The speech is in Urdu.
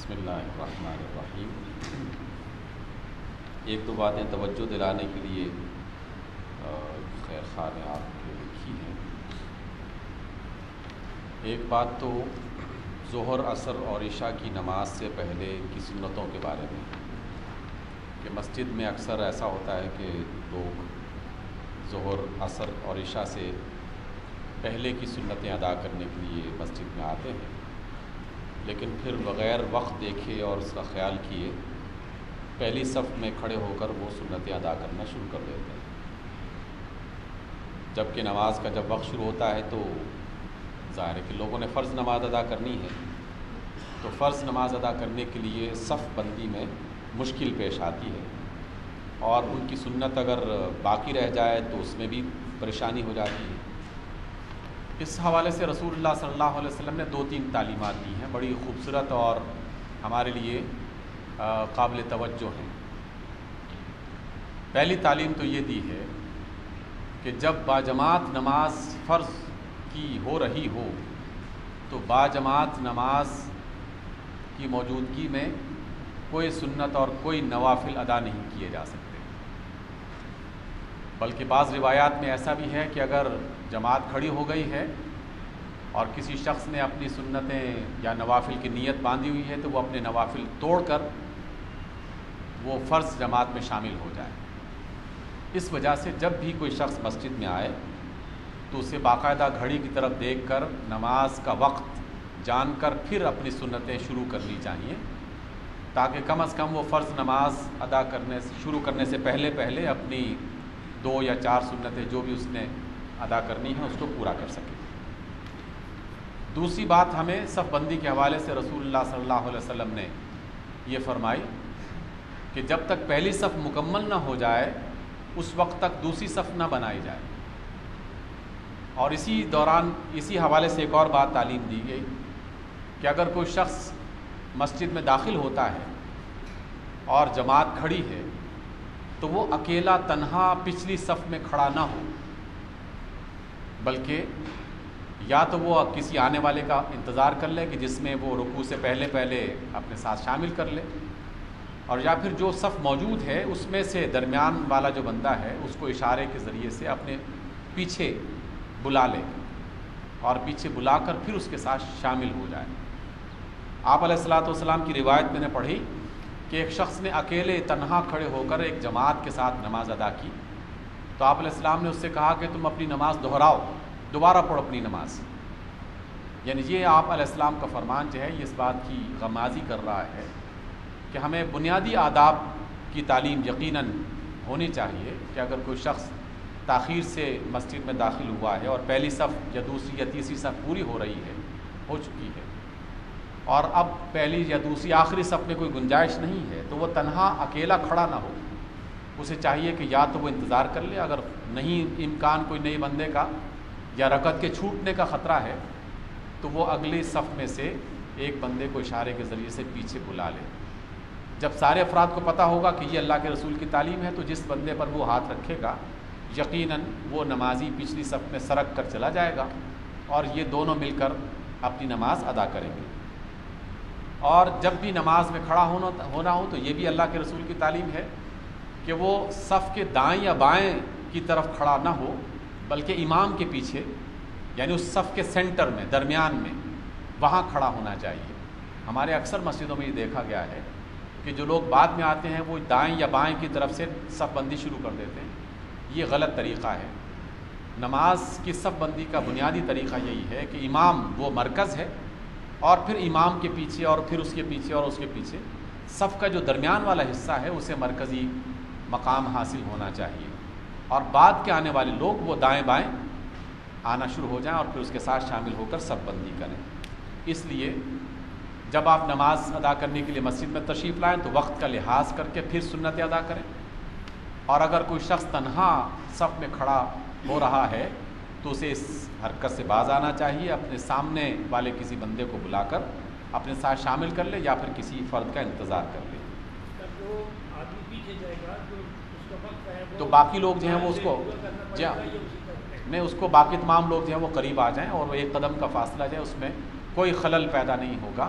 بسم اللہ الرحمن الرحیم۔ ایک دو باتیں توجہ دلانے کے لیے خیر خواہ نے آپ کو لکھی ہیں۔ ایک بات تو ظہر، عصر اور عشاء کی نماز سے پہلے کی سنتوں کے بارے میں کہ مسجد میں اکثر ایسا ہوتا ہے کہ لوگ ظہر، عصر اور عشاء سے پہلے کی سنتیں ادا کرنے کے لیے مسجد میں آتے ہیں، لیکن پھر بغیر وقت دیکھے اور اس کا خیال کیے پہلی صف میں کھڑے ہو کر وہ سنتیں ادا کرنا شروع کر دیتے ہیں، جبکہ نماز کا جب وقت شروع ہوتا ہے تو ظاہر ہے کہ لوگوں نے فرض نماز ادا کرنی ہے، تو فرض نماز ادا کرنے کے لیے صف بندی میں مشکل پیش آتی ہے، اور ان کی سنت اگر باقی رہ جائے تو اس میں بھی پریشانی ہو جاتی ہے۔ اس حوالے سے رسول اللہ صلی اللہ علیہ وسلم نے 2-3 تعلیمات دی ہیں، بڑی خوبصورت اور ہمارے لیے قابل توجہ ہیں۔ پہلی تعلیم تو یہ دی ہے کہ جب باجماعت نماز فرض کی ہو رہی ہو تو باجماعت نماز کی موجودگی میں کوئی سنت اور کوئی نوافل ادا نہیں کیے جا سکتے، بلکہ بعض روایات میں ایسا بھی ہے کہ اگر جماعت کھڑی ہو گئی ہے اور کسی شخص نے اپنی سنتیں یا نوافل کی نیت باندھی ہوئی ہے تو وہ اپنے نوافل توڑ کر وہ فرض جماعت میں شامل ہو جائے۔ اس وجہ سے جب بھی کوئی شخص مسجد میں آئے تو اسے باقاعدہ گھڑی کی طرف دیکھ کر نماز کا وقت جان کر پھر اپنی سنتیں شروع کرنی چاہیے، تاکہ کم از کم وہ فرض نماز ادا کرنے شروع کرنے سے پہلے اپنی 2 یا 4 سنتیں جو بھی اس نے ادا کرنی ہے اس کو پورا کر سکے۔ دوسری بات ہمیں صف بندی کے حوالے سے رسول اللہ صلی اللہ علیہ وسلم نے یہ فرمائی کہ جب تک پہلی صف مکمل نہ ہو جائے اس وقت تک دوسری صف نہ بنائی جائے، اور اسی دوران اسی حوالے سے ایک اور بات تعلیم دی گئی کہ اگر کوئی شخص مسجد میں داخل ہوتا ہے اور جماعت کھڑی ہے تو وہ اکیلا تنہا پچھلی صف میں کھڑا نہ ہو، بلکہ یا تو وہ کسی آنے والے کا انتظار کر لے کہ جس میں وہ رکوع سے پہلے اپنے ساتھ شامل کر لے، اور یا پھر جو صف موجود ہے اس میں سے درمیان والا جو بندہ ہے اس کو اشارے کے ذریعے سے اپنے پیچھے بلا لے اور پیچھے بلا کر پھر اس کے ساتھ شامل ہو جائے۔ آپ علیہ الصلوۃ والسلام کی روایت میں نے پڑھی کہ ایک شخص نے اکیلے تنہا کھڑے ہو کر ایک جماعت کے ساتھ نماز ادا کی، تو آپ علیہ السلام نے اس سے کہا کہ تم اپنی نماز دہراؤ، دوبارہ پڑھو اپنی نماز۔ یعنی یہ آپ علیہ السلام کا فرمان جو ہے یہ اس بات کی غمازی کر رہا ہے کہ ہمیں بنیادی آداب کی تعلیم یقیناً ہونی چاہیے کہ اگر کوئی شخص تاخیر سے مسجد میں داخل ہوا ہے اور پہلی صف یا دوسری یا تیسری صف پوری ہو چکی ہے اور اب پہلی یا دوسری آخری صف میں کوئی گنجائش نہیں ہے تو وہ تنہا اکیلا کھڑا نہ ہو، اسے چاہیے کہ یا تو وہ انتظار کر لے، اگر نہیں امکان کوئی نئے بندے کا یا رکعت کے چھوٹنے کا خطرہ ہے تو وہ اگلی صف میں سے ایک بندے کو اشارے کے ذریعے سے پیچھے بلا لے۔ جب سارے افراد کو پتہ ہوگا کہ یہ اللہ کے رسول کی تعلیم ہے تو جس بندے پر وہ ہاتھ رکھے گا یقیناً وہ نمازی پچھلی صف میں سرک کر چلا جائے گا اور یہ دونوں مل کر اپنی نماز ادا کریں گے۔ اور جب بھی نماز میں کھڑا ہونا ہو تو یہ بھی اللہ کے رسول کی تعلیم ہے کہ وہ صف کے دائیں یا بائیں کی طرف کھڑا نہ ہو بلکہ امام کے پیچھے، یعنی اس صف کے سینٹر میں، درمیان میں، وہاں کھڑا ہونا چاہیے۔ ہمارے اکثر مسجدوں میں یہ دیکھا گیا ہے کہ جو لوگ بعد میں آتے ہیں وہ دائیں یا بائیں کی طرف سے صف بندی شروع کر دیتے ہیں، یہ غلط طریقہ ہے۔ نماز کی صف بندی کا بنیادی طریقہ یہی ہے کہ امام وہ مرکز ہے اور پھر امام کے پیچھے اور پھر اس کے پیچھے اور اس کے پیچھے صف کا جو درمیان والا حصہ ہے اسے مرکزی مقام حاصل ہونا چاہیے، اور بعد کے آنے والے لوگ وہ دائیں بائیں آنا شروع ہو جائیں اور پھر اس کے ساتھ شامل ہو کر صف بندی کریں۔ اس لیے جب آپ نماز ادا کرنے کے لیے مسجد میں تشریف لائیں تو وقت کا لحاظ کر کے پھر سنتیں ادا کریں، اور اگر کوئی شخص تنہا صف میں کھڑا ہو رہا ہے تو اسے اس حرکت سے باز آنا چاہیے، اپنے سامنے والے کسی بندے کو بلا کر اپنے ساتھ شامل کر لے یا پھر کسی فرد کا انتظار کر لے۔ جو آدمی پیچھے جائے گا جو اس کا وقت ہے تو باقی لوگ جو ہیں وہ اس کو میں اس کو باقی تمام لوگ جو ہیں وہ قریب آ جائیں اور وہ ایک قدم کا فاصلہ جو ہے اس میں کوئی خلل پیدا نہیں ہوگا،